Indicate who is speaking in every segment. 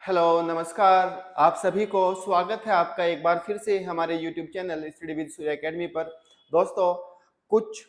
Speaker 1: Hello, नमस्कार। आप सभी को स्वागत है आपका एक बार फिर से हमारे YouTube channel study with Surya academy पर। दोस्तों, कुछ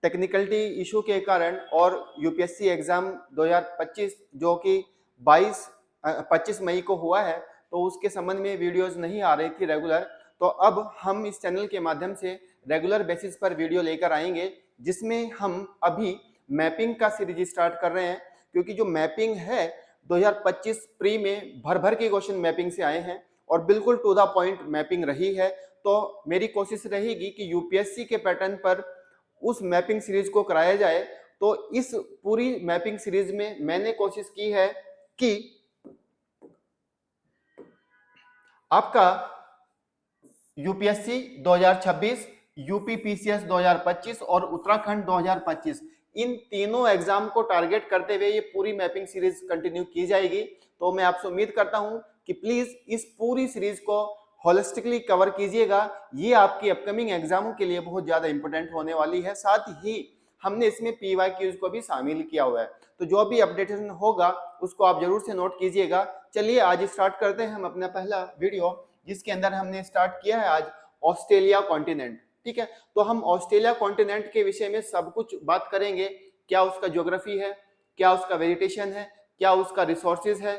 Speaker 1: टेक्निकलिटी इशू के कारण और यूपीएससी एग्जाम 2025 जो कि 25 मई को हुआ है, तो उसके संबंध में वीडियोस नहीं आ रही थी रेगुलर। तो अब हम इस चैनल के माध्यम से रेगुलर बेसिस पर वीडियो लेकर आएंगे, जिसमें हम अभी मैपिंग का सीरीज स्टार्ट कर रहे हैं। क्योंकि जो मैपिंग है 2025 प्री में भर भर के क्वेश्चन मैपिंग से आए हैं और बिल्कुल टू द पॉइंट मैपिंग रही है। तो मेरी कोशिश रहेगी कि यूपीएससी के पैटर्न पर उस मैपिंग सीरीज को कराया जाए। तो इस पूरी मैपिंग सीरीज में मैंने कोशिश की है कि आपका यूपीएससी 2026, यूपी पीसीएस 2025 और उत्तराखंड 2025 इन तीनों एग्जाम को टारगेट करते हुए ये पूरी मैपिंग सीरीज कंटिन्यू की जाएगी। तो मैं आपसे उम्मीद करता हूं कि प्लीज इस पूरी सीरीज को होलिस्टिकली कवर कीजिएगा। ये आपकी अपकमिंग एग्जामों के लिए बहुत ज्यादा इंपॉर्टेंट होने वाली है। साथ ही हमने इसमें पीवाईक्यूज को भी शामिल किया हुआ है, तो जो भी अपडेशन होगा उसको आप जरूर से नोट कीजिएगा। चलिए आज स्टार्ट करते हैं हम अपना पहला वीडियो, जिसके अंदर हमने स्टार्ट किया है आज ऑस्ट्रेलिया कॉन्टिनेंट। ठीक है, तो हम ऑस्ट्रेलिया कॉन्टिनेंट के विषय में सब कुछ बात करेंगे। क्या उसका ज्योग्राफी है, क्या उसका वेजिटेशन है, क्या उसका रिसोर्सेज है।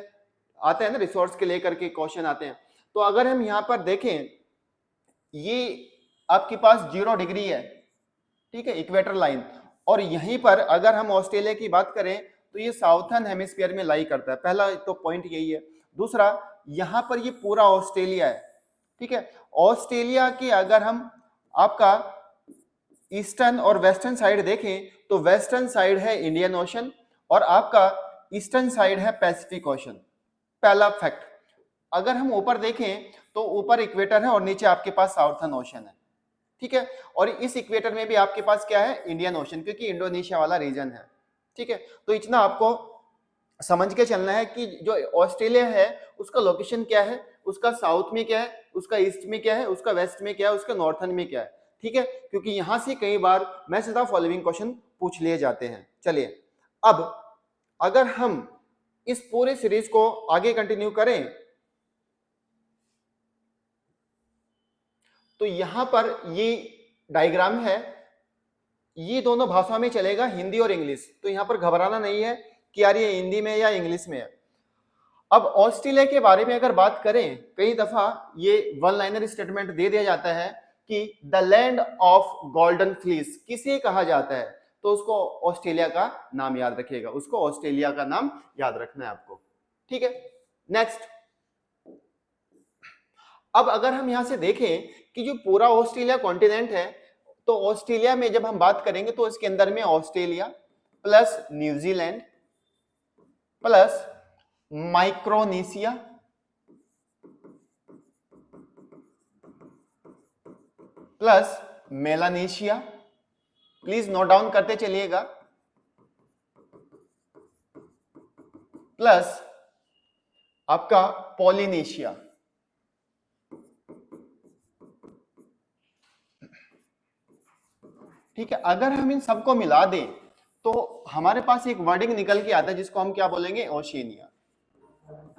Speaker 1: आते हैं ना, रिसोर्स के लेकर के क्वेश्चन आते हैं। तो अगर हम यहाँ पर देखें, ये आपके पास 0 डिग्री है, ठीक है, इक्वेटर लाइन। और यहीं पर अगर हम ऑस्ट्रेलिया की बात करें तो ये साउथर्न हेमिस्फीयर में लाई करता है। पहला तो पॉइंट यही है। दूसरा, यहाँ पर ये पूरा ऑस्ट्रेलिया है। ठीक है, ऑस्ट्रेलिया की अगर हम आपका ईस्टर्न और वेस्टर्न साइड देखें तो वेस्टर्न साइड है इंडियन ओशन और आपका ईस्टर्न साइड है पैसिफिक ओशन। पहला फैक्ट। अगर हम ऊपर देखें तो ऊपर इक्वेटर है और नीचे आपके पास साउथर्न ओशन है। ठीक है, और इस इक्वेटर में भी आपके पास क्या है, इंडियन ओशन, क्योंकि इंडोनेशिया वाला रीजन है। ठीक है, तो इतना आपको समझ के चलना है कि जो ऑस्ट्रेलिया है उसका लोकेशन क्या है, उसका साउथ में क्या है, उसका ईस्ट में क्या है, उसका वेस्ट में क्या है, उसका नॉर्थन में क्या है। ठीक है, क्योंकि यहां से कई बार मैच द फॉलोइंग क्वेश्चन पूछ लिए जाते हैं। चलिए, अब अगर हम इस पूरे सीरीज को आगे कंटिन्यू करें तो यहां पर ये डायग्राम है, ये दोनों भाषा में चलेगा, हिंदी और इंग्लिश। तो यहां पर घबराना नहीं है कि यार ये हिंदी में या इंग्लिश में है। अब ऑस्ट्रेलिया के बारे में अगर बात करें, कई दफा ये वन लाइनर स्टेटमेंट दे दिया जाता है कि the land of golden fleece किसे कहा जाता है, तो उसको ऑस्ट्रेलिया का नाम याद रखिएगा, उसको ऑस्ट्रेलिया का नाम याद रखना है आपको। ठीक है, नेक्स्ट। अब अगर हम यहां से देखें कि जो पूरा ऑस्ट्रेलिया कॉन्टिनेंट है, तो ऑस्ट्रेलिया में जब हम बात करेंगे तो इसके अंदर में Australia plus New Zealand plus Micronesia plus Melanesia, please note down करते चलिएगा, प्लस आपका पॉलिनेशिया। ठीक है, अगर हम इन सबको मिला दें तो हमारे पास एक वर्डिंग निकल के आता है जिसको हम क्या बोलेंगे, ओशिनिया।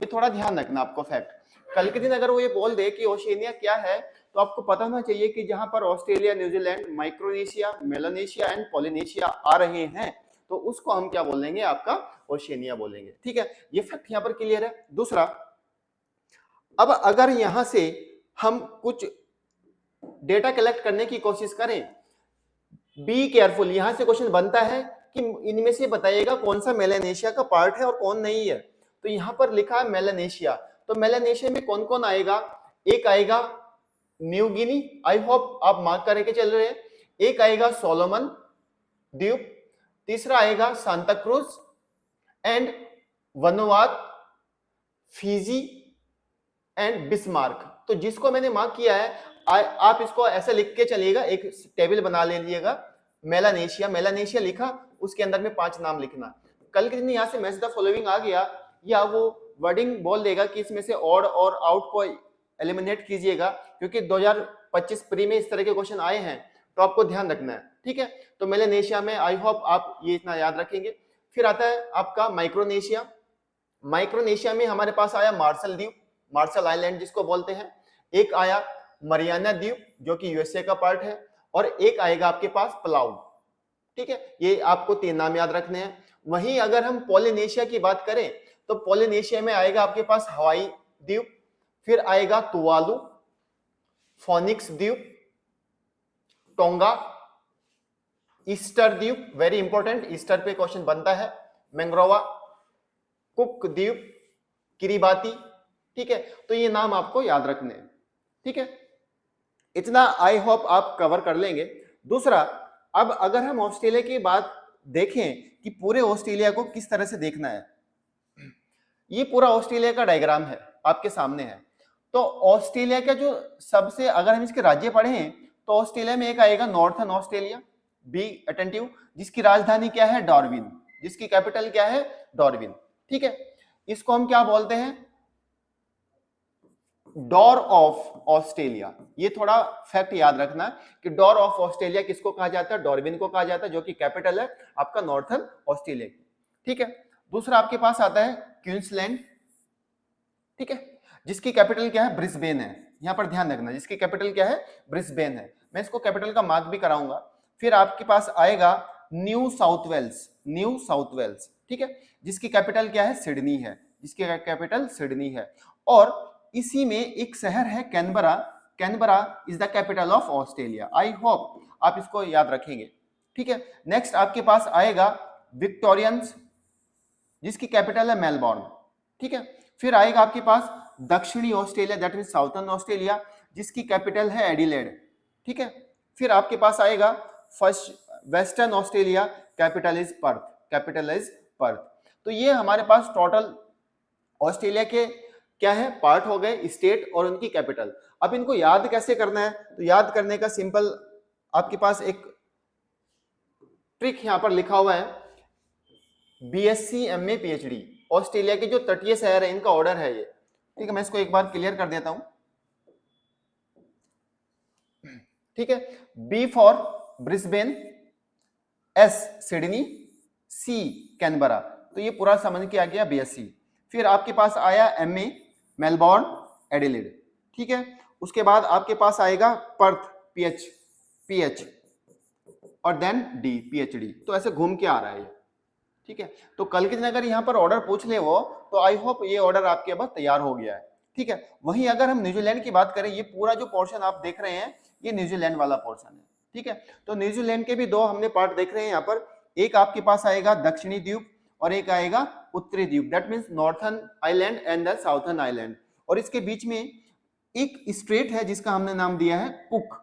Speaker 1: ये थोड़ा ध्यान रखना आपको फैक्ट। कल के दिन अगर वो ये बोल दे कि ओशिनिया क्या है, तो आपको पता होना चाहिए कि जहां पर Australia, New Zealand, Micronesia, Melanesia and Polynesia आ रहे हैं, तो उसको हम क्या बोलेंगे, आपका ओशिनिया बोलेंगे। ठीक है, ये फैक्ट यहां पर क्लियर है। दूसरा, अब अगर यहां से हम कुछ डेटा कलेक्ट करने की कोशिश करें, बी केयरफुल, यहां से क्वेश्चन बनता है कि इनमें से बताइएगा कौन सा मेलानेशिया का पार्ट है और कौन नहीं है। तो यहां पर लिखा है मेलानेशिया, तो मेलानेशिया में कौन कौन आएगा, एक आएगा न्यू गिनी, आई होप आप मार्क करके चल रहे हैं, एक आएगा सोलोमन द्वीप, तीसरा आएगा Santa cruise and Vanuatu, Fiji and Bismarck. तो जिसको मैंने मार्क किया है आप इसको ऐसे लिख के चलिएगा, एक टेबल बना लीजिएगा, मेलानेशिया, मेलानेशिया लिखा, उसके अंदर में 5 नाम लिखना। कल के दिन यहाँ से मैच द फॉलोइंग आ गया, या वो वर्डिंग बोल देगा कि इसमें से ऑड और आउट को एलिमिनेट कीजिएगा, क्योंकि 2025 प्री में इस तरह के क्वेश्चन आए हैं, तो आपको ध्यान रखना है। ठीक है, तो मेलानेशिया में आई होप आप ये इतना याद रखेंगे। फिर आता है आपका माइक्रोनेशिया, माइक्रोनेशिया में हमारे पास आया मार्शल द्वीप, मार्शल आइलैंड जिसको बोलते हैं, एक आया मरियाना द्वीप जो कि यूएसए का पार्ट है, और एक आएगा आपके पास पलाऊ। ठीक है, ये आपको 3 नाम याद रखने हैं। वहीं अगर हम पोलिनेशिया की बात करें तो पोलिनेशिया में आएगा आपके पास हवाई द्वीप, फिर आएगा तुवालू, फोनिक्स द्वीप, टोंगा, ईस्टर द्वीप, वेरी इंपॉर्टेंट, ईस्टर पे क्वेश्चन बनता है, मैंग्रोवा, कुक द्वीप, किरिबाती। ठीक है, तो ये नाम आपको याद रखने हैं। ठीक है, इतना आई होप आप कवर कर लेंगे। दूसरा, अब अगर हम ऑस्ट्रेलिया की बात देखें कि पूरे ऑस्ट्रेलिया को किस तरह से देखना है, ये पूरा ऑस्ट्रेलिया का डायग्राम है आपके सामने है। तो ऑस्ट्रेलिया का जो सबसे, अगर हम इसके राज्य पढ़ें तो ऑस्ट्रेलिया में एक आएगा नॉर्थर्न ऑस्ट्रेलिया, बी अटेंटिव, जिसकी राजधानी क्या है, डार्विन, जिसकी कैपिटल क्या है, डार्विन। ठीक है, इसको हम क्या बोलते हैं, डोर ऑफ ऑस्ट्रेलिया। ये थोड़ा फैक्ट याद रखना कि डोर ऑफ ऑस्ट्रेलिया किसको कहा जाता है, डार्विन को कहा जाता है, जो कि कैपिटल है आपका नॉर्थर्न ऑस्ट्रेलिया की। ठीक है, दूसरा आपके पास आता है क्वींसलैंड। ठीक है, जिसकी कैपिटल क्या है, ब्रिस्बेन है। यहां पर ध्यान रखना, जिसकी कैपिटल क्या है, ब्रिस्बेन है। मैं इसको कैपिटल का मार्क भी कराऊंगा। फिर आपके पास आएगा New South Wales, New South Wales. ठीक है, जिसकी कैपिटल क्या है, सिडनी है, जिसकी कैपिटल सिडनी है। और इसी में एक शहर है Canberra, Canberra is the capital of Australia. I hope आप इसको याद रखेंगे। ठीक है, नेक्स्ट आपके पास आएगा विक्टोरियंस, जिसकी कैपिटल है मेलबोर्न। ठीक है, फिर आएगा आपके पास दक्षिणी Australia, that mean southern Australia, जिसकी कैपिटल है एडिलेड। ठीक है, फिर आपके पास आएगा first western Australia, capital is Perth, capital is Perth. तो ये हमारे पास टोटल ऑस्ट्रेलिया के क्या है, पार्ट हो गए, स्टेट और उनकी कैपिटल। अब इनको याद कैसे करना है, तो याद करने का सिंपल आपके पास एक ट्रिक यहां पर लिखा हुआ है, बीएससी, एमए, पीएचडी। ऑस्ट्रेलिया के जो तटीय शहर है इनका ऑर्डर है ये। ठीक है, मैं इसको एक बार क्लियर कर देता हूं। ठीक है, B for Brisbane, S Sydney, C Canberra. तो ये पूरा समझ के आ गया बीएससी। फिर आपके पास आया एमए, मेलबोर्न, एडिलेड। ठीक है, उसके बाद आपके पास आएगा पर्थ, पीएच, पीएच, और देन डी, पीएचडी। तो ऐसे घूम के आ रहा है ये। ठीक है, तो कल के दिन अगर यहाँ पर ऑर्डर पूछ ले वो, तो आई होप ये ऑर्डर आपके पास तैयार हो गया है। ठीक है, वहीं अगर हम न्यूजीलैंड की बात करें, ये पूरा जो पोर्शन आप देख रहे हैं ये न्यूजीलैंड वाला पोर्शन है। ठीक है, तो न्यूजीलैंड के भी 2 हमने पार्ट देख रहे हैं यहाँ पर। एक आपके पास आएगा दक्षिणी द्वीप और एक आएगा उत्तरी द्वीप, that means northern island and the southern island. और इसके बीच में एक स्ट्रेट है जिसका हमने नाम दिया है कुक।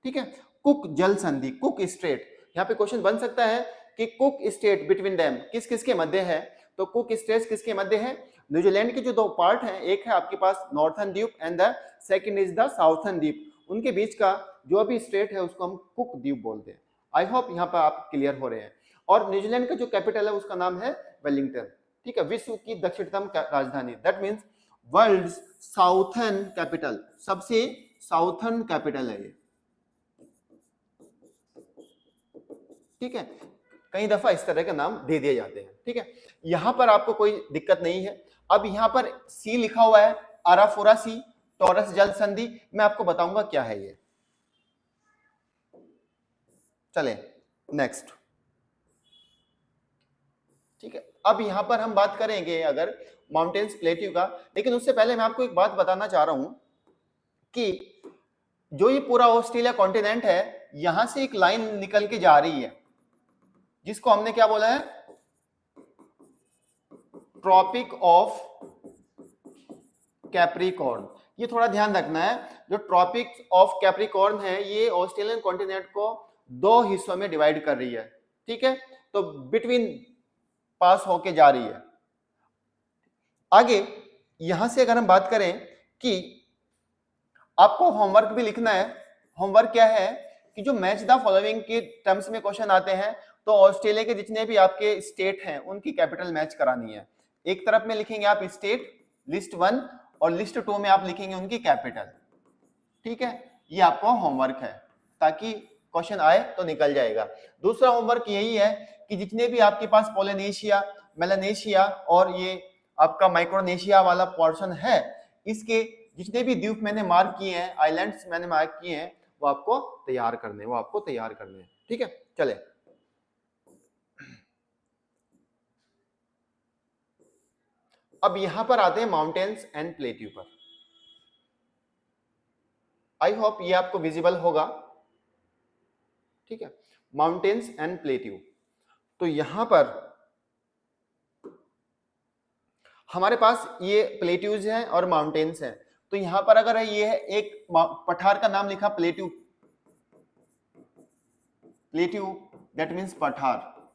Speaker 1: ठीक है, कुक जल संधि, कुक स्ट्रेट। यहाँ पे क्वेश्चन बन सकता है कि कुक स्टेट बिटवीन देम किस किस के मध्य है, तो कुक स्टेट किसके मध्य है, न्यूजीलैंड के जो 2 पार्ट हैं, एक है आपके पास नॉर्थर्न द्वीप and the second is the southern द्वीप, उनके बीच का जो भी स्टेट है उसको हम कुक द्वीप बोलते हैं। आई होप यहाँ पर आप क्लियर हो रहे हैं। और न्यूजीलैंड का जो कैपिटल है उसका नाम है वेलिंगटन। ठीक है, विश्व की दक्षिणतम राजधानी, that means world southern capital, सबसे साउथर्न कैपिटल है ये। ठीक है, कई दफा इस तरह के नाम दे दिए जाते हैं। ठीक है, यहां पर आपको कोई दिक्कत नहीं है। अब यहां पर सी लिखा हुआ है, अराफोरा सी, टॉरस जल संधि, मैं आपको बताऊंगा क्या है ये। चले नेक्स्ट। ठीक है, अब यहां पर हम बात करेंगे अगर माउंटेन्स प्लेट्यू का, लेकिन उससे पहले मैं आपको एक बात बताना चाह रहा हूं कि जो ये पूरा ऑस्ट्रेलिया कॉन्टिनेंट है, यहां से एक लाइन निकल के जा रही है जिसको हमने क्या बोला है, ट्रॉपिक ऑफ कैप्रिकॉर्न। ये थोड़ा ध्यान रखना है, जो ट्रॉपिक ऑफ कैप्रिकॉर्न है ये ऑस्ट्रेलियन कॉन्टिनेंट को 2 हिस्सों में डिवाइड कर रही है। ठीक है, तो बिटवीन पास होके जा रही है। आगे यहां से अगर हम बात करें कि आपको होमवर्क भी लिखना है, होमवर्क क्या है कि जो मैच द फॉलोइंग के टर्म्स में क्वेश्चन आते हैं, तो ऑस्ट्रेलिया के जितने भी आपके स्टेट हैं उनकी कैपिटल मैच करानी है। एक तरफ में लिखेंगे आप स्टेट लिस्ट 1 और लिस्ट 2 में आप लिखेंगे उनकी कैपिटल। ठीक है, ये आपको होमवर्क है ताकि क्वेश्चन आए तो निकल जाएगा। दूसरा होमवर्क यही है कि जितने भी आपके पास पोलिनेशिया, मेलानेशिया और ये आपका माइक्रोनेशिया वाला पोर्शन है, इसके जितने भी द्वीप मैंने मार्क किए हैं, आइलैंड्स मैंने मार्क किए हैं, वो आपको तैयार करने हैं। ठीक है, चले अब यहां पर आते हैं माउंटेन्स एंड प्लेट्यू पर। आई होप ये आपको विजिबल होगा। ठीक है, माउंटेन्स एंड प्लेट्यू। तो यहां पर हमारे पास ये प्लेट्यूज हैं और माउंटेन्स हैं। तो यहां पर अगर ये है एक पठार का नाम लिखा प्लेट्यू, प्लेट्यू दैट मीन्स पठार,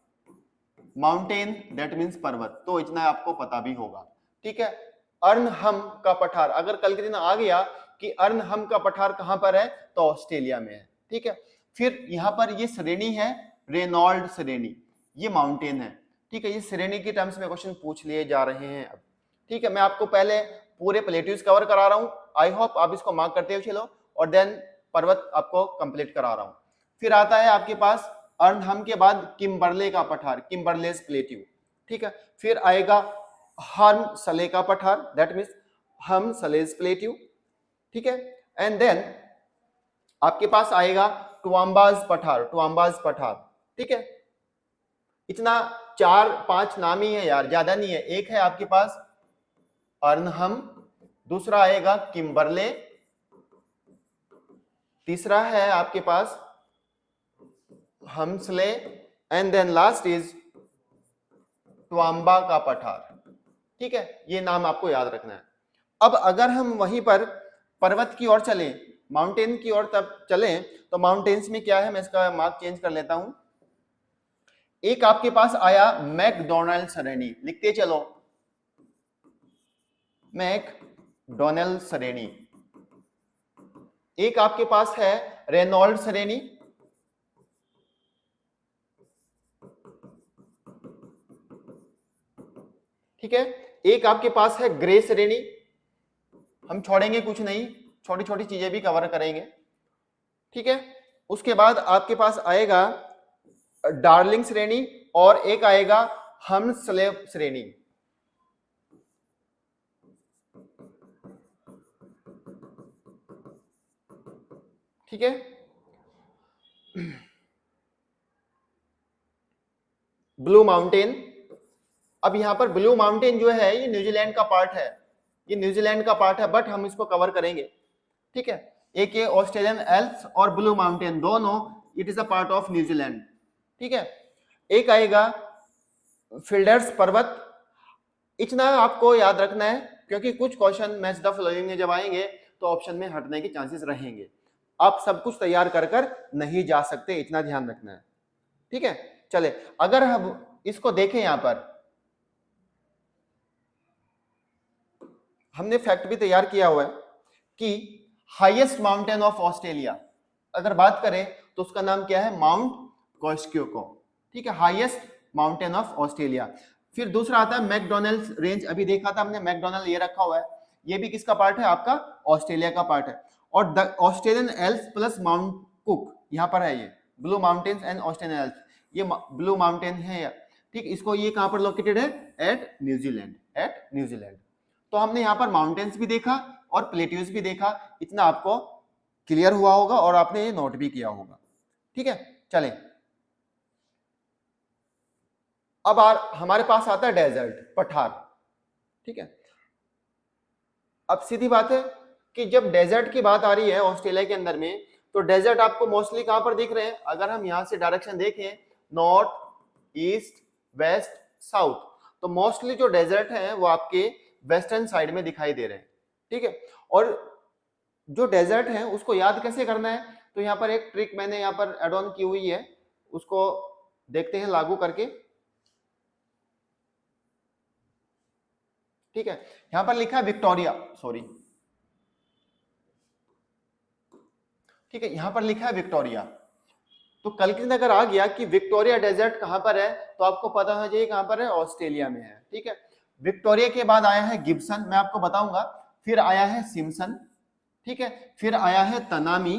Speaker 1: माउंटेन दैट मीन्स पर्वत, तो इतना आपको पता भी होगा। ठीक है, अर्नहम का पठार, अगर कल के दिन आ गया कि अर्नहम का पठार कहां पर है, तो ऑस्ट्रेलिया में है। ठीक है, फिर यहां पर ये श्रेणी है रेनॉल्ड श्रेणी, ये माउंटेन है। ठीक है, ये श्रेणी की टर्म्स में क्वेश्चन पूछ लिए जा रहे हैं अब। ठीक है, मैं आपको पहले पूरे प्लेट्यूज कवर करा रहा हूं, आई होप आप इसको मार्क करते हुए चलो, और देन पर्वत आपको कंप्लीट करा रहा हूं। फिर आता है आपके पास अर्नहम के बाद किम्बरले का पठार, किम्बरलेस प्लेट्यू। ठीक है, फिर आएगा हर्म सले का पठार, दैट मीन्स हम सलेस प्लेट्यू। ठीक है, एंड देन आपके पास आएगा टुआम्बाज पठार, टुआम्बाज पठार। ठीक है, इतना 4-5 नाम ही है यार, ज्यादा नहीं है। एक है आपके पास अर्नहम, दूसरा आएगा किम्बरले, तीसरा है आपके पास हमसले, एंड देन लास्ट इज टुआम्बा का पठार। ठीक है, ये नाम आपको याद रखना है। अब अगर हम वहीं पर पर्वत की ओर चलें, माउंटेन की ओर तब चलें, तो माउंटेन्स में क्या है, मैं इसका मार्क चेंज कर लेता हूं। एक आपके पास आया मैकडोनाल्ड श्रेणी, लिखते चलो मैकडोनाल्ड श्रेणी। एक आपके पास है रेनॉल्ड श्रेणी, ठीक है, एक आपके पास है ग्रे श्रेणी, हम छोड़ेंगे कुछ नहीं, छोटी छोटी चीजें भी कवर करेंगे। ठीक है, उसके बाद आपके पास आएगा डार्लिंग श्रेणी, और एक आएगा हम स्लेव श्रेणी। ठीक है, ब्लू माउंटेन। अब यहां पर ब्लू माउंटेन जो है ये न्यूजीलैंड का पार्ट है, ये न्यूजीलैंड का पार्ट है, बट हम इसको कवर करेंगे। ठीक है, एक ये ऑस्ट्रेलियन एल्प्स और ब्लू माउंटेन दोनों it is a part of New Zealand. ठीक है, एक आएगा फिल्डर्स पर्वत। इतना आपको याद रखना है, क्योंकि कुछ क्वेश्चन मैच द फॉलोइंग में जब आएंगे तो ऑप्शन में हटने के चांसेस रहेंगे। आप सब कुछ तैयार कर कर नहीं जा सकते, इतना ध्यान रखना है। ठीक है, चले अगर हम इसको देखें, यहां पर हमने फैक्ट भी तैयार किया हुआ है कि हाईएस्ट माउंटेन ऑफ ऑस्ट्रेलिया अगर बात करें तो उसका नाम क्या है, माउंट कॉस्क्योको। ठीक है, हाईएस्ट माउंटेन ऑफ ऑस्ट्रेलिया। फिर दूसरा आता है मैकडोनल्ड रेंज, अभी देखा था हमने, मैकडोनल्ड ये रखा हुआ है, ये भी किसका पार्ट है, आपका ऑस्ट्रेलिया का पार्ट है। और the Australian Alps plus mount cook यहां पर है, ये blue mountains and Australian Alps, ये ब्लू माउंटेन है। ठीक, इसको ये कहां पर लोकेटेड है, एट न्यूजीलैंड, एट न्यूजीलैंड। तो हमने यहां पर माउंटेन्स भी देखा और प्लेट्यूज भी देखा, इतना आपको क्लियर हुआ होगा और आपने ये नोट भी किया होगा। ठीक है, चलें अब हमारे पास आता है डेजर्ट, पठार। ठीक है, अब सीधी बात है कि जब डेजर्ट की बात आ रही है ऑस्ट्रेलिया के अंदर में, तो डेजर्ट आपको मोस्टली कहां पर दिख रहे हैं, अगर हम यहां से डायरेक्शन देखें, नॉर्थ, ईस्ट, वेस्ट, साउथ, तो मोस्टली जो डेजर्ट है वो आपके वेस्टर्न साइड में दिखाई दे रहे हैं। ठीक है, और जो डेजर्ट है उसको याद कैसे करना है, तो यहाँ पर एक ट्रिक मैंने यहाँ पर एड ऑन की हुई है, उसको देखते हैं लागू करके। ठीक है, यहां पर लिखा है विक्टोरिया, सॉरी, ठीक है, यहां पर लिखा है विक्टोरिया। तो कल के दिन अगर आ गया कि विक्टोरिया डेजर्ट कहां पर है, तो आपको पता हो जाए कहां पर है, ऑस्ट्रेलिया में है। ठीक है, विक्टोरिया के बाद आया है गिब्सन, मैं आपको बताऊंगा, फिर आया है सिम्सन, ठीक है, फिर आया है तनामी,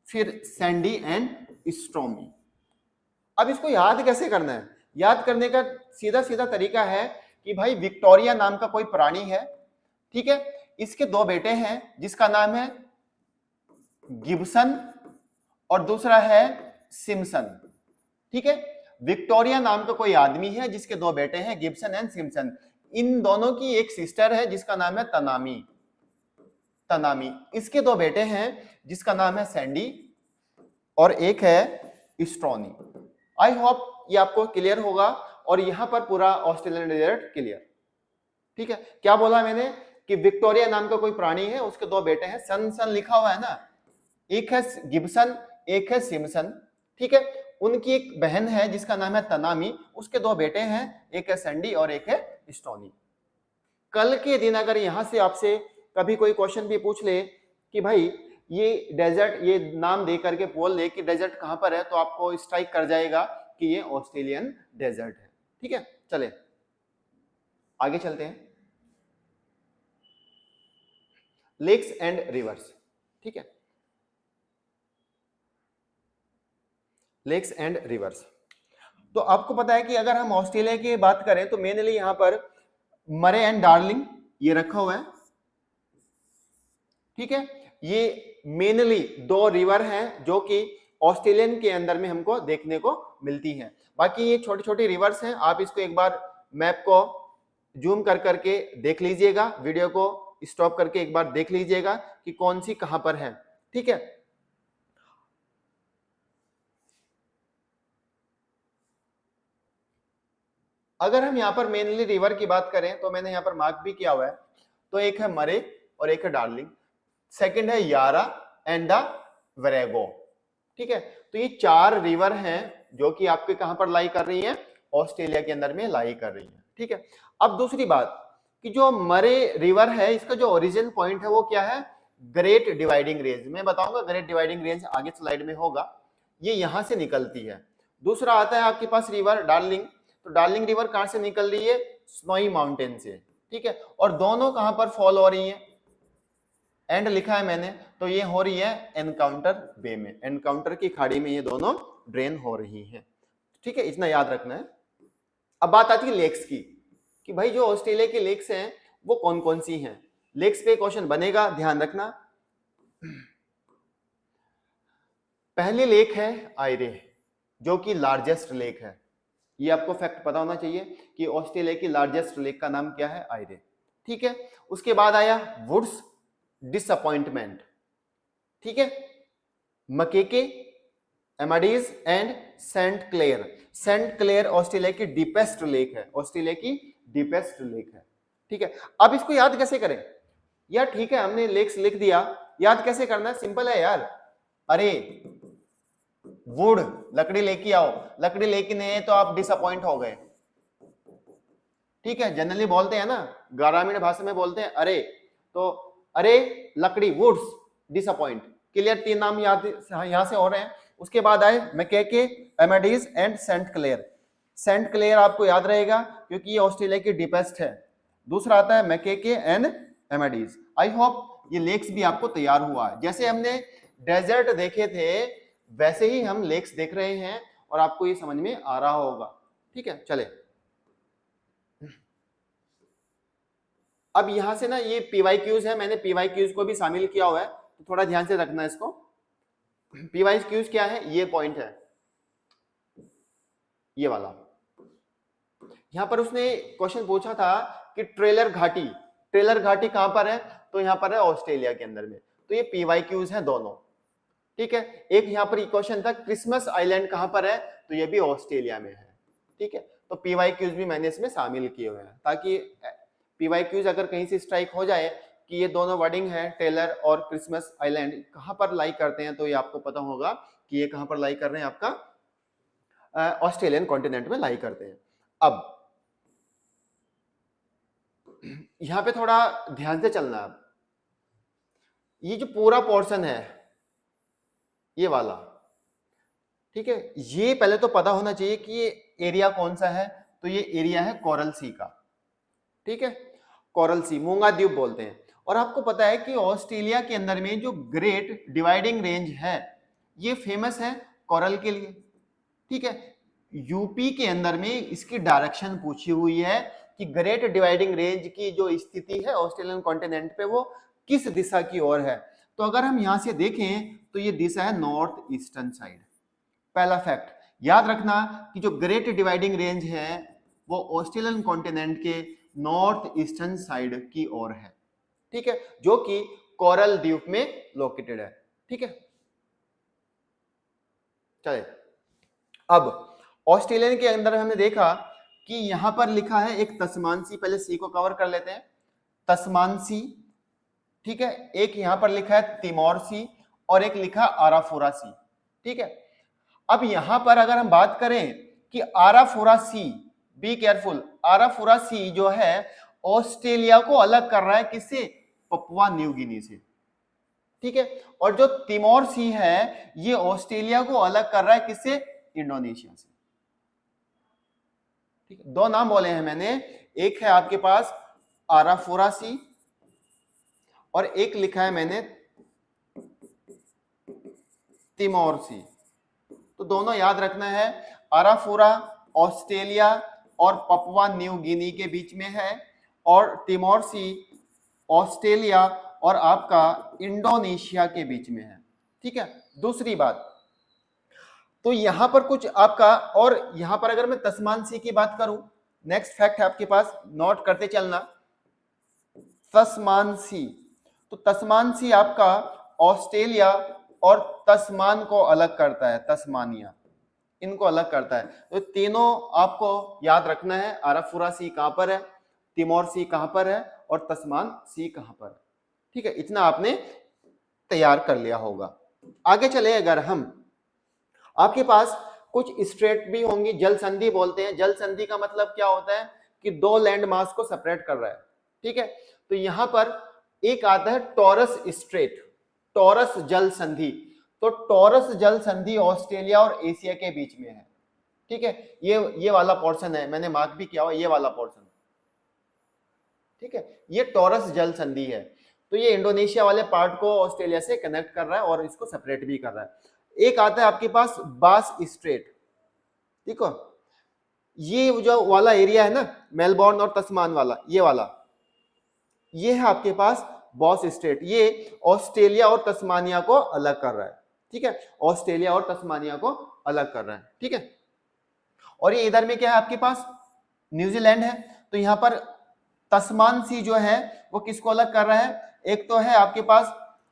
Speaker 1: फिर सैंडी एंड स्ट्रोमी। अब इसको याद कैसे करना है, याद करने का सीधा सीधा तरीका है कि भाई विक्टोरिया नाम का कोई प्राणी है, ठीक है, इसके दो बेटे हैं जिसका नाम है गिब्सन और दूसरा है सिम्पसन, ठीक है। विक्टोरिया नाम का कोई आदमी है जिसके दो बेटे हैं गिब्सन एंड सिम्पसन। इन दोनों की एक सिस्टर है जिसका नाम है तनामी, तनामी। इसके दो बेटे हैं जिसका नाम है सैंडी और एक है स्ट्रॉनी। आई होप ये आपको क्लियर होगा और यहां पर पूरा ऑस्ट्रेलियन डेजर्ट क्लियर, ठीक है। क्या बोला मैंने कि विक्टोरिया नाम का कोई प्राणी है, उसके दो बेटे हैं, सन सन लिखा हुआ है ना, एक है गिब्सन एक है सिम्पसन, ठीक है। उनकी एक बहन है जिसका नाम है तनामी, उसके दो बेटे हैं, एक है सैंडी और एक है स्टोनी। कल के दिन अगर यहां से आपसे कभी कोई क्वेश्चन भी पूछ ले कि भाई ये डेजर्ट, ये नाम दे करके बोल ले कि डेजर्ट कहां पर है, तो आपको स्ट्राइक कर जाएगा कि ये ऑस्ट्रेलियन डेजर्ट है, ठीक है। चले आगे चलते हैं। लेक्स एंड रिवर्स, ठीक है, लेक्स एंड रिवर्स। तो आपको पता है कि अगर हम ऑस्ट्रेलिया की बात करें तो मेनली यहां पर मरे एंड डार्लिंग ये रखा हुआ है, ठीक है। ये मेनली दो रिवर हैं जो कि ऑस्ट्रेलियन के अंदर में हमको देखने को मिलती हैं। बाकी ये छोटी छोटी रिवर्स हैं, आप इसको एक बार मैप को जूम कर करके देख लीजिएगा, वीडियो को स्टॉप करके एक बार देख लीजिएगा कि कौन सी कहां पर है, ठीक है। अगर हम यहाँ पर मेनली रिवर की बात करें तो मैंने यहाँ पर मार्क भी किया हुआ है, तो एक है मरे और एक है डार्लिंग, सेकंड है यारा एंड द वेरेगो, ठीक है। तो ये चार रिवर हैं जो कि आपके कहां पर लाई कर रही हैं, ऑस्ट्रेलिया के अंदर में लाई कर रही हैं, ठीक है। अब दूसरी बात कि जो मरे रिवर है इसका जो ओरिजिन पॉइंट है वो क्या है, ग्रेट डिवाइडिंग रेंज। मैं बताऊंगा ग्रेट डिवाइडिंग रेंज आगे स्लाइड में होगा, ये यहां से निकलती है। दूसरा आता है आपके पास रिवर डार्लिंग, तो डार्लिंग रिवर कहां से निकल रही है, स्नोई माउंटेन से, ठीक है। और दोनों कहां पर फॉल हो रही है, एंड लिखा है मैंने, तो ये हो रही है एनकाउंटर बे में, एनकाउंटर की खाड़ी में ये दोनों ड्रेन हो रही हैं, ठीक है, इतना याद रखना है। अब बात आती है लेक्स की कि भाई जो ऑस्ट्रेलिया की लेक्स हैं वो कौन कौन सी हैं। लेक्स पे क्वेश्चन बनेगा, ध्यान रखना। पहली लेक है आयरे जो कि लार्जेस्ट लेक है, ये आपको फैक्ट पता होना चाहिए कि ऑस्ट्रेलिया की लार्जेस्ट लेक का नाम क्या है, आयरे, ठीक है। उसके बाद आया वुड्स डिसअपॉइंटमेंट, ठीक है, Mackay, Amadeus and Saint Clair. Saint Clair Australia की डीपेस्ट लेक है, ऑस्ट्रेलिया की डीपेस्ट लेक है, ठीक है। अब इसको याद कैसे करें यार, ठीक है हमने लेक्स लिख दिया, याद कैसे करना है, सिंपल है यार। अरे वुड लकड़ी लेके आओ, लकड़ी लेके नहीं है तो आप डिसअपॉइंट हो गए, ठीक है। जनरली बोलते हैं ना, ग्रामीण भाषा में बोलते हैं अरे, तो अरे लकड़ी वुड्स डिसअपॉइंट, क्लियर, तीन नाम याद यहां से हो रहे हैं। उसके बाद आए Mackay, Amadeus and Saint Clair. Saint Clair आपको याद रहेगा क्योंकि ये ऑस्ट्रेलिया की डीपेस्ट है। दूसरा आता है मैकेके एंड एमेडीज। आई होप ये लेक्स भी आपको तैयार हुआ है, जैसे हमने डेजर्ट देखे थे वैसे ही हम लेक्स देख रहे हैं और आपको ये समझ में आ रहा होगा, ठीक है। चले अब यहां से ना ये पीवाईक्यूज है, मैंने पीवाईक्यूज को भी शामिल किया हुआ है, तो थोड़ा ध्यान से रखना है इसको। पीवाईक्यूज क्या है, ये पॉइंट है ये वाला। यहां पर उसने क्वेश्चन पूछा था कि ट्रेलर घाटी, ट्रेलर घाटी कहां पर है, तो यहां पर है ऑस्ट्रेलिया के अंदर में, तो ये पीवाईक्यूज है दोनों, ठीक है। एक यहां पर क्वेश्चन था क्रिसमस आइलैंड कहां पर है, तो ये भी ऑस्ट्रेलिया में है, ठीक है। तो पीवाईक्यूज भी मैंने इसमें शामिल किए हुए हैं ताकि पीवाईक्यूज अगर कहीं से स्ट्राइक हो जाए कि ये दोनों वर्डिंग है टेलर और क्रिसमस आइलैंड कहां पर लाई करते हैं, तो ये आपको पता होगा कि ये कहां पर लाई कर रहे हैं, आपका ऑस्ट्रेलियन कॉन्टिनेंट में लाई करते हैं। अब यहां पे थोड़ा ध्यान से चलना, अब ये जो पूरा पोर्शन है ये वाला, ठीक है, ये पहले तो पता होना चाहिए कि ये एरिया कौन सा है, तो ये एरिया है कोरल सी का, ठीक है, कोरल सी, मूंगा द्वीप बोलते हैं। और आपको पता है कि ऑस्ट्रेलिया के अंदर में जो ग्रेट डिवाइडिंग रेंज है ये फेमस है कोरल के लिए, ठीक है। यूपी के अंदर में इसकी डायरेक्शन पूछी हुई है कि ग्रेट डिवाइडिंग रेंज की जो स्थिति है ऑस्ट्रेलियन कॉन्टिनेंट पे वो किस दिशा की ओर है। तो अगर हम यहां से देखें तो ये दिशा है नॉर्थ ईस्टर्न साइड। पहला फैक्ट याद रखना कि जो ग्रेट डिवाइडिंग रेंज है वो ऑस्ट्रेलियन कॉन्टिनेंट के नॉर्थ ईस्टर्न साइड की ओर है, ठीक है, जो कि कोरल द्वीप में लोकेटेड है, ठीक है। चलिए अब ऑस्ट्रेलियन के अंदर हमने देखा कि यहां पर लिखा है एक तस्मान सी, पहले सी को कवर कर लेते हैं, तस्मान सी, ठीक है, एक यहां पर लिखा है तिमोर सी और एक लिखा आराफोरा सी, ठीक है। अब यहां पर अगर हम बात करें कि आराफोरा सी, बी केयरफुल, आराफोरा सी जो है ऑस्ट्रेलिया को अलग कर रहा है किससे, पपुआ न्यू गिनी से, ठीक है, और जो तिमोर सी है ये ऑस्ट्रेलिया को अलग कर रहा है किससे, इंडोनेशिया से, ठीक है। दो नाम बोले हैं मैंने, एक है आपके पास आराफोरा सी और एक लिखा है मैंने तिमोर सी। तो दोनों याद रखना है, आराफोरा ऑस्ट्रेलिया और पपुआ न्यू गिनी के बीच में है और तिमोर सी ऑस्ट्रेलिया और आपका इंडोनेशिया के बीच में है, ठीक है। दूसरी बात, तो यहां पर कुछ आपका, और यहां पर अगर मैं तस्मान सी की बात करूं, नेक्स्ट फैक्ट है आपके पास, नोट करते चलना, तस्मान सी, तो तस्मान सी आपका ऑस्ट्रेलिया और तस्मान को अलग करता है, तस्मानिया इनको अलग करता है। तो तीनों आपको याद रखना है, आराफोरा सी कहां पर है, तिमोर सी कहां पर है और तस्मान सी कहां पर है, ठीक है, इतना आपने तैयार कर लिया होगा। आगे चले, अगर हम, आपके पास कुछ स्ट्रेट भी होंगी, जल संधि बोलते हैं, जल संधि का मतलब क्या होता है कि दो लैंड मास को सेपरेट कर रहा है, ठीक है। तो यहां पर एक आता है टॉरस स्ट्रेट, टॉरस जल संधि, तो टॉरस जल संधि ऑस्ट्रेलिया और एशिया के बीच में है, ठीक है, ये वाला पोर्शन है, मैंने मार्क भी किया हुआ, ये वाला पोर्शन, ठीक है, ये टॉरस जल संधि है। तो ये इंडोनेशिया वाले पार्ट को ऑस्ट्रेलिया से कनेक्ट कर रहा है और इसको सेपरेट भी कर रहा है। एक आता है आपके पास बास स्ट्रेट, ठीक है, ये जो वाला एरिया है ना, मेलबोर्न और तस्मान वाला, ये वाला, ये है आपके पास बॉस स्ट्रेट, ये ऑस्ट्रेलिया और तस्मानिया को अलग कर रहा है, ठीक है, ऑस्ट्रेलिया और तस्मानिया को अलग कर रहा है, ठीक है। और ये इधर में क्या है आपके पास, न्यूजीलैंड है। तो यहां पर तस्मान सी जो है वो किसको अलग कर रहा है, एक तो है आपके पास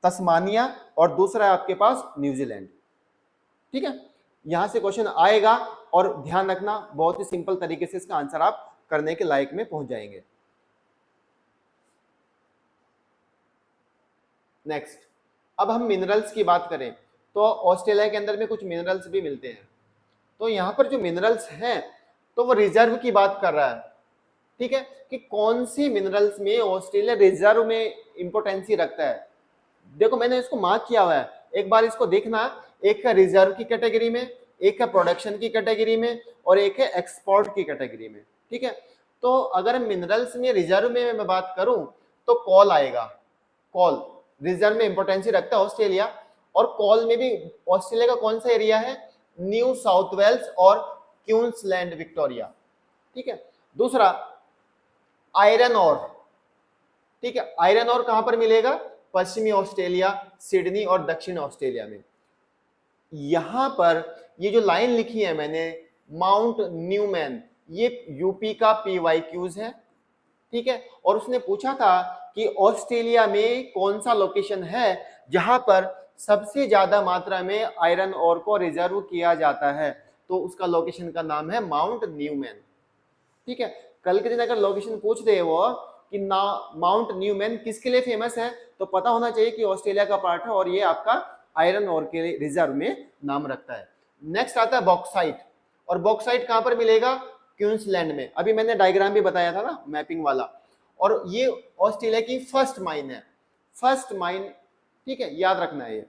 Speaker 1: तस्मानिया और दूसरा है आपके पास न्यूजीलैंड, ठीक है। यहां से क्वेश्चन आएगा और ध्यान रखना, बहुत ही सिंपल तरीके से इसका आंसर आप करने के लायक में पहुंच जाएंगे। नेक्स्ट, अब हम मिनरल्स की बात करें तो ऑस्ट्रेलिया के अंदर में कुछ मिनरल्स भी मिलते हैं। तो यहाँ पर जो मिनरल्स हैं तो वो रिजर्व की बात कर रहा है, ठीक है, कि कौन सी मिनरल्स में ऑस्ट्रेलिया रिजर्व में इंपोर्टेंसी रखता है। देखो मैंने इसको मार्क किया हुआ है, एक बार इसको देखना, एक है रिजर्व की कैटेगरी में, एक है प्रोडक्शन की कैटेगरी में और एक है एक्सपोर्ट की कैटेगरी में, ठीक है। तो अगर मिनरल्स में रिजर्व में मैं बात करूं तो कोल आएगा, कोल रिजर्व में इंपोर्टेंसी रखता है ऑस्ट्रेलिया, और कोल में भी ऑस्ट्रेलिया का कौन सा एरिया है, न्यू साउथ वेल्स और क्वींसलैंड विक्टोरिया, ठीक है। दूसरा आयरन ओर, ठीक है, आयरन ओर कहां पर मिलेगा, पश्चिमी ऑस्ट्रेलिया, सिडनी और दक्षिण ऑस्ट्रेलिया में। यहां पर ये जो लाइन लिखी है मैंने, माउंट न्यूमैन, ये यूपी का PYQs है, ठीक है, और उसने पूछा था कि ऑस्ट्रेलिया में कौन सा लोकेशन है जहां पर सबसे ज्यादा मात्रा में आयरन ओर को रिजर्व किया जाता है, तो उसका लोकेशन का नाम है माउंट न्यूमैन, ठीक है। कल के दिन अगर लोकेशन पूछ दे वो कि ना माउंट न्यूमैन किसके लिए फेमस है, तो पता होना चाहिए कि ऑस्ट्रेलिया का पार्ट है और ये आपका आयरन ओर के रिजर्व में नाम रखता है। नेक्स्ट आता है बॉक्साइट, और बॉक्साइट कहां पर मिलेगा, क्वींसलैंड में, अभी मैंने डायग्राम भी बताया था ना मैपिंग वाला, और ये ऑस्ट्रेलिया की फर्स्ट माइन है, फर्स्ट माइन, ठीक है, याद रखना है ये।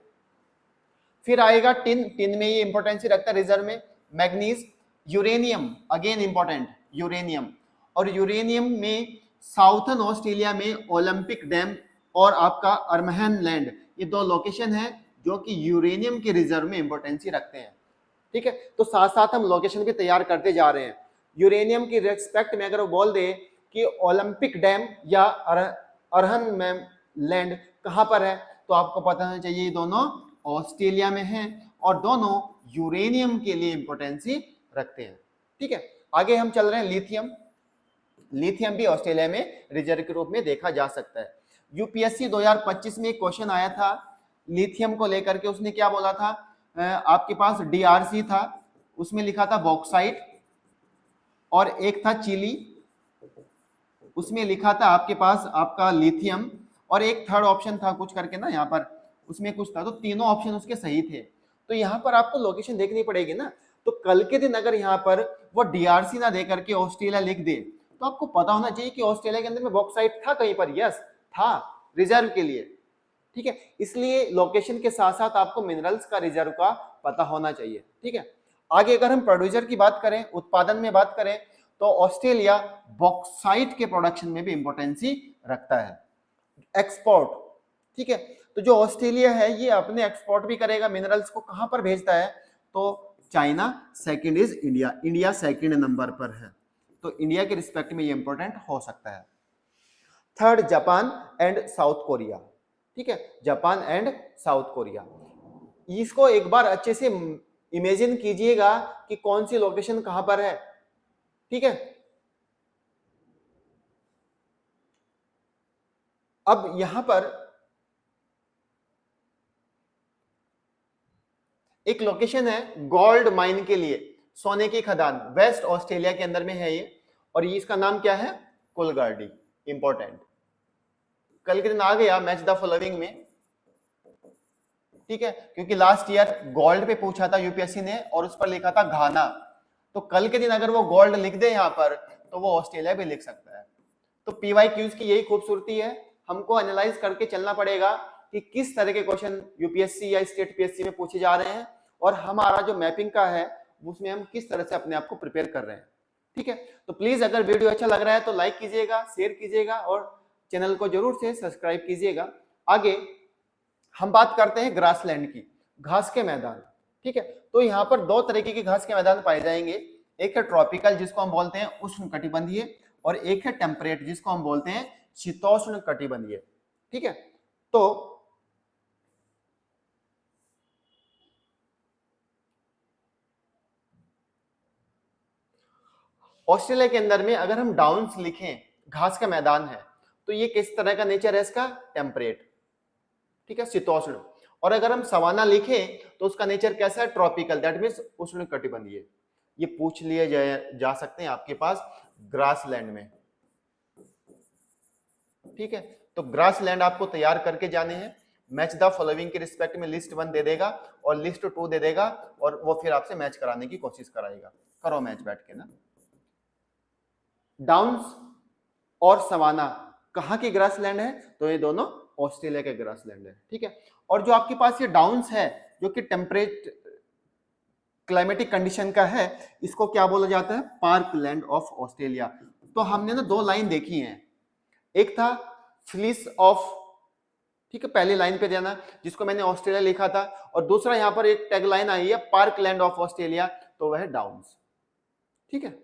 Speaker 1: फिर आएगा टिन, टिन में ये इंपोर्टेंसी रखता है रिजर्व में, manganese, uranium, again important uranium, और यूरेनियम में साउथर्न ऑस्ट्रेलिया में ओलंपिक डैम और आपका अर्महन लैंड, ये दो लोकेशन है जो कि यूरेनियम के रिजर्व में इंपोर्टेंसी रखते हैं, ठीक है। तो साथ साथ हम लोकेशन भी तैयार करते जा रहे हैं। यूरेनियम की रेस्पेक्ट में अगर वो बोल दे कि ओलंपिक डैम या अरहन मैम लैंड कहां पर है, तो आपको पता होना चाहिए ये दोनों ऑस्ट्रेलिया में हैं और दोनों यूरेनियम के लिए इंपॉर्टेंसी रखते हैं। ठीक है, आगे हम चल रहे हैं लिथियम। लिथियम भी ऑस्ट्रेलिया में रिजर्व के रूप में देखा जा सकता है। यूपीएससी 2025 में एक क्वेश्चन आया था लिथियम को लेकर के, उसने क्या बोला था, आपके पास डीआरसी था, उसमें लिखा था बॉक्साइट, और एक था चिली, उसमें लिखा था आपके पास आपका लिथियम, और एक थर्ड ऑप्शन था कुछ करके ना यहाँ पर, उसमें कुछ था, तो तीनों ऑप्शन उसके सही थे। तो यहाँ पर आपको लोकेशन देखनी पड़ेगी ना, तो कल के दिन अगर यहाँ पर वो डीआरसी ना दे करके ऑस्ट्रेलिया लिख दे, तो आपको पता होना चाहिए कि ऑस्ट्रेलिया के अंदर में बॉक्साइट था कहीं पर, यस था, रिजर्व के लिए। ठीक है, इसलिए लोकेशन के साथ साथ आपको मिनरल्स का रिजर्व का पता होना चाहिए। ठीक है, आगे अगर हम प्रोड्यूसर की बात करें, उत्पादन में बात करें, तो ऑस्ट्रेलिया बॉक्साइट के प्रोडक्शन में भी इंपॉर्टेंसी रखता है। एक्सपोर्ट, ठीक है, तो जो ऑस्ट्रेलिया है ये अपने एक्सपोर्ट भी करेगा, मिनरल्स को कहां पर भेजता है, तो China, second is India, India second number पर है, तो इंडिया के रिस्पेक्ट में ये इंपॉर्टेंट हो सकता है। Third Japan and south Korea. ठीक है, जापान एंड साउथ कोरिया, इसको एक बार अच्छे से इमेजिन कीजिएगा कि कौन सी लोकेशन कहां पर है। ठीक है, अब यहां पर एक लोकेशन है गोल्ड माइन के लिए, सोने की खदान, वेस्ट ऑस्ट्रेलिया के अंदर में है ये, और ये इसका नाम क्या है, कोलगार्डी। इंपॉर्टेंट, कल के दिन आ गया मैच द फॉलोइंग में। ठीक है, क्योंकि लास्ट ईयर गोल्ड पे पूछा था यूपीएससी ने और उस पर लिखा था घाना, तो कल के दिन अगर वो गोल्ड लिख दे यहाँ पर तो वो ऑस्ट्रेलिया भी लिख सकता है। तो पीवाईक्यूज की यही खूबसूरती है, हमको एनालाइज करके चलना पड़ेगा कि किस तरह के क्वेश्चन यूपीएससी या स्टेट पीएससी में पूछे जा रहे हैं, और हमारा जो मैपिंग का है उसमें हम किस तरह से अपने आप को प्रिपेयर कर रहे हैं। ठीक है, तो प्लीज अगर वीडियो अच्छा लग रहा है तो लाइक कीजिएगा, शेयर कीजिएगा और चैनल को जरूर से सब्सक्राइब कीजिएगा। आगे हम बात करते हैं ग्रासलैंड की, घास के मैदान। ठीक है, तो यहाँ पर दो तरीके के घास के मैदान पाए जाएंगे, एक है ट्रॉपिकल जिसको हम बोलते हैं उष्णकटिबंधीय, और एक है टेम्परेट जिसको हम बोलते हैं शीतोष्ण कटिबंधीय। ठीक है, तो ऑस्ट्रेलिया के अंदर में अगर हम डाउन्स लिखें, घास का मैदान है, तो ये किस तरह का नेचर है इसका, टेम्परेट। ठीक है, शीतोष्ण। और अगर हम सवाना लिखें तो उसका नेचर कैसा है, ट्रॉपिकल, दैट मींस उष्ण कटिबंधीय। ये पूछ लिए जा सकते हैं आपके पास ग्रासलैंड में। ठीक है, तो ग्रासलैंड आपको तैयार करके जाने हैं, मैच द फॉलोइंग के रिस्पेक्ट में लिस्ट 1 दे देगा और लिस्ट 2 दे देगा, और वो फिर आपसे मैच कराने की कोशिश कराएगा। करो मैच बैठ के ना। डाउन्स और सवाना कहां की ग्रासलैंड है, तो ये दोनों ऑस्ट्रेलिया के ग्रासलैंड है। ठीक है, और जो आपके पास ये डाउन्स है जो कि टेम्परेट क्लाइमेटिक कंडीशन का है, इसको क्या बोला जाता है, पार्क लैंड ऑफ ऑस्ट्रेलिया। तो हमने ना दो लाइन देखी है, एक था फ्लिस ऑफ, ठीक है, पहली लाइन पे देना जिसको मैंने ऑस्ट्रेलिया लिखा था, और दूसरा यहां पर एक टैग लाइन आई है पार्क लैंड ऑफ ऑस्ट्रेलिया, तो वह है डाउन्स। ठीक है,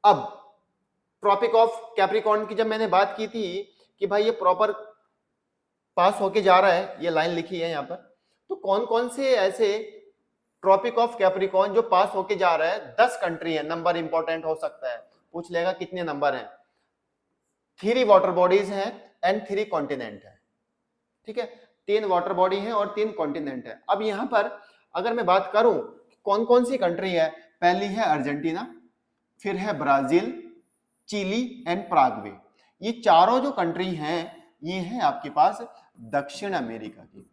Speaker 1: अब ट्रॉपिक ऑफ कैप्रिकॉर्न की जब मैंने बात की थी कि भाई ये प्रॉपर पास होके जा रहा है, ये लाइन लिखी है यहाँ पर, तो कौन कौन से ऐसे ट्रॉपिक ऑफ कैप्रिकॉर्न जो पास होके जा रहा है, 10 कंट्री है, नंबर इंपॉर्टेंट हो सकता है, पूछ लेगा कितने नंबर हैं, 3 वाटर बॉडीज हैं एंड 3 कॉन्टिनेंट है। ठीक है, 3 वाटर बॉडी है और 3 कॉन्टिनेंट है। अब यहां पर अगर मैं बात करूं कौन कौन सी कंट्री है, पहली है अर्जेंटीना, फिर है ब्राजील, चिली एंड प्रागवे। ये चारों जो कंट्री हैं ये है आपके पास दक्षिण अमेरिका की।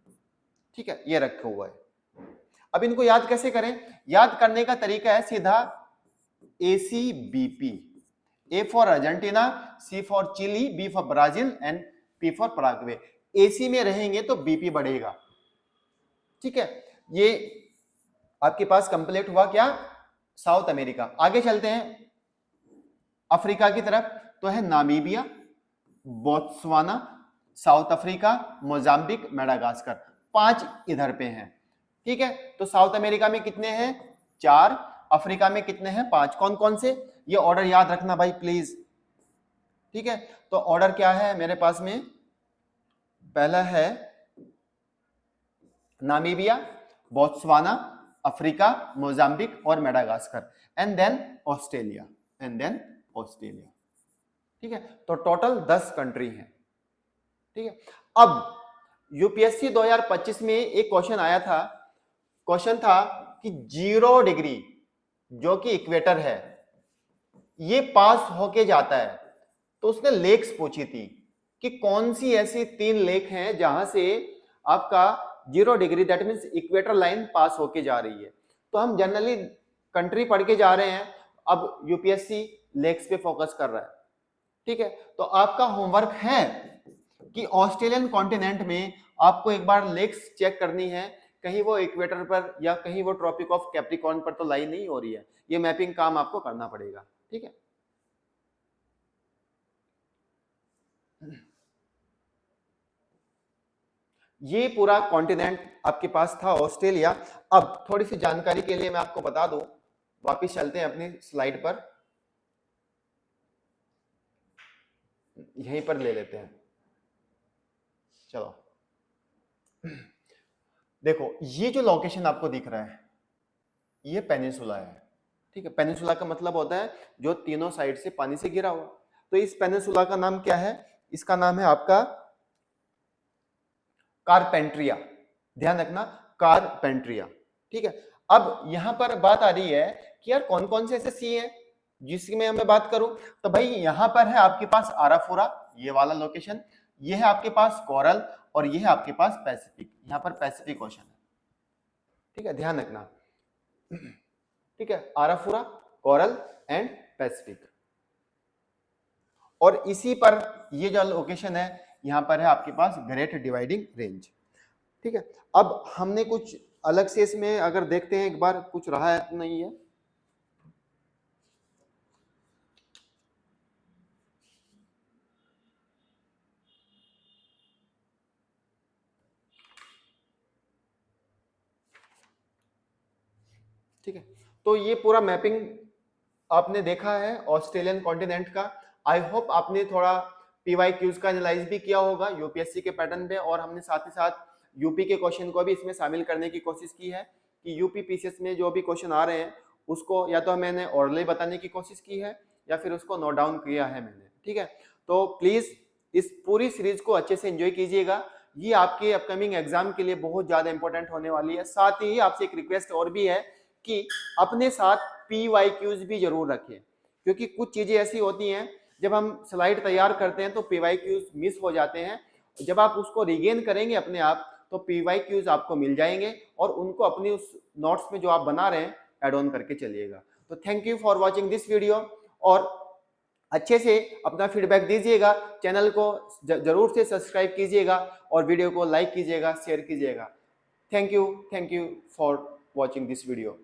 Speaker 1: ठीक है, ये रखा हुआ है। अब इनको याद कैसे करें, याद करने का तरीका है सीधा ACBP, A for Argentina, C for Chile, B for Brazil and P for Paraguay. AC में रहेंगे तो BP बढ़ेगा। ठीक है, ये आपके पास कंप्लीट हुआ क्या, साउथ अमेरिका। आगे चलते हैं अफ्रीका की तरफ, तो है Namibia, Botswana, south Africa, Mozambique, Madagascar, 5 इधर पे हैं। ठीक है, तो साउथ अमेरिका में कितने हैं, 4, अफ्रीका में कितने हैं? 5। कौन कौन से? ये ऑर्डर याद रखना भाई प्लीज, ठीक है। तो ऑर्डर क्या है मेरे पास में? पहला है नामीबिया, बोत्सवाना, अफ्रीका, मोजाम्बिक और मेडागास्कर, एंड देन ऑस्ट्रेलिया, ठीक है। तो टोटल 10 कंट्री हैं, ठीक है। अब यूपीएससी 2025 में एक क्वेश्चन आया था, क्वेश्चन था कि 0 डिग्री जो कि इक्वेटर है ये पास होके जाता है, तो उसने लेक्स पूछी थी कि कौन सी ऐसी 3 लेक हैं जहां से आपका 0 degree that means equator line pass होके जा रही है। तो हम जनरली कंट्री पढ़ के जा रहे हैं, अब यूपीएससी लेक्स पे फोकस कर रहा है, ठीक है। तो आपका होमवर्क है कि ऑस्ट्रेलियन कॉन्टिनेंट में आपको एक बार लेक्स चेक करनी है, कहीं वो इक्वेटर पर या कहीं वो ट्रॉपिक ऑफ कैप्रिकॉर्न पर तो लाई नहीं हो रही है। ये मैपिंग काम आपको करना पड़ेगा, ठीक है। ये पूरा कॉन्टिनेंट आपके पास था ऑस्ट्रेलिया। अब थोड़ी सी जानकारी के लिए मैं आपको बता दूं, वापस चलते हैं अपनी स्लाइड पर, यहीं पर ले लेते हैं, चलो। देखो ये जो लोकेशन आपको दिख रहा है ये पेनिनसुला है, ठीक है। पेनिनसुला का मतलब होता है जो तीनों साइड से पानी से घिरा हुआ। तो इस पेनिनसुला का नाम क्या है? इसका नाम है आपका कारपेंट्रिया, ध्यान रखना कारपेंट्रिया, ठीक है। अब यहां पर बात आ रही है कि यार कौन कौन से ऐसे सी हैं जिसमें मैं बात करूं, तो भाई यहां पर है आपके पास आराफोरा, ये वाला लोकेशन, ये है आपके पास कोरल और ये है आपके पास पैसिफिक, यहां पर पैसिफिक ओशन है, ठीक है, ध्यान रखना, ठीक है। आराफोरा, कोरल एंड पैसिफिक, और इसी पर ये जो लोकेशन है यहां पर है आपके पास ग्रेट डिवाइडिंग रेंज, ठीक है। अब हमने कुछ अलग से इसमें अगर देखते हैं एक बार, कुछ रहा है तो नहीं है, ठीक है। तो ये पूरा मैपिंग आपने देखा है ऑस्ट्रेलियन कॉन्टिनेंट का। आई होप आपने थोड़ा पीवाईक्यूज का एनालाइज भी किया होगा यूपीएससी के पैटर्न पे, और हमने साथ ही साथ यूपी के क्वेश्चन को भी इसमें शामिल करने की कोशिश की है कि यूपी पीसीएस में जो भी क्वेश्चन आ रहे हैं उसको या तो मैंने ऑरली बताने की कोशिश की है या फिर उसको नोट डाउन किया है मैंने, ठीक है। तो प्लीज इस पूरी सीरीज को अच्छे से एंजॉय कीजिएगा, ये आपके अपकमिंग एग्जाम के लिए बहुत ज्यादा इंपॉर्टेंट होने वाली है। साथ ही आपसे एक रिक्वेस्ट और भी है कि अपने साथ पीवाईक्यूज भी जरूर रखें, क्योंकि कुछ चीजें ऐसी होती हैं जब हम स्लाइड तैयार करते हैं तो पीवाईक्यूज मिस हो जाते हैं, जब आप उसको रिगेन करेंगे अपने आप तो पीवाईक्यूज आपको मिल जाएंगे और उनको अपनी उस नोट्स में जो आप बना रहे हैं ऐड ऑन करके चलिएगा। तो thank you for watching this video, और अच्छे से अपना फीडबैक दीजिएगा, चैनल को जरूर से सब्सक्राइब कीजिएगा और वीडियो को लाइक कीजिएगा, शेयर कीजिएगा। Thank you for watching this video.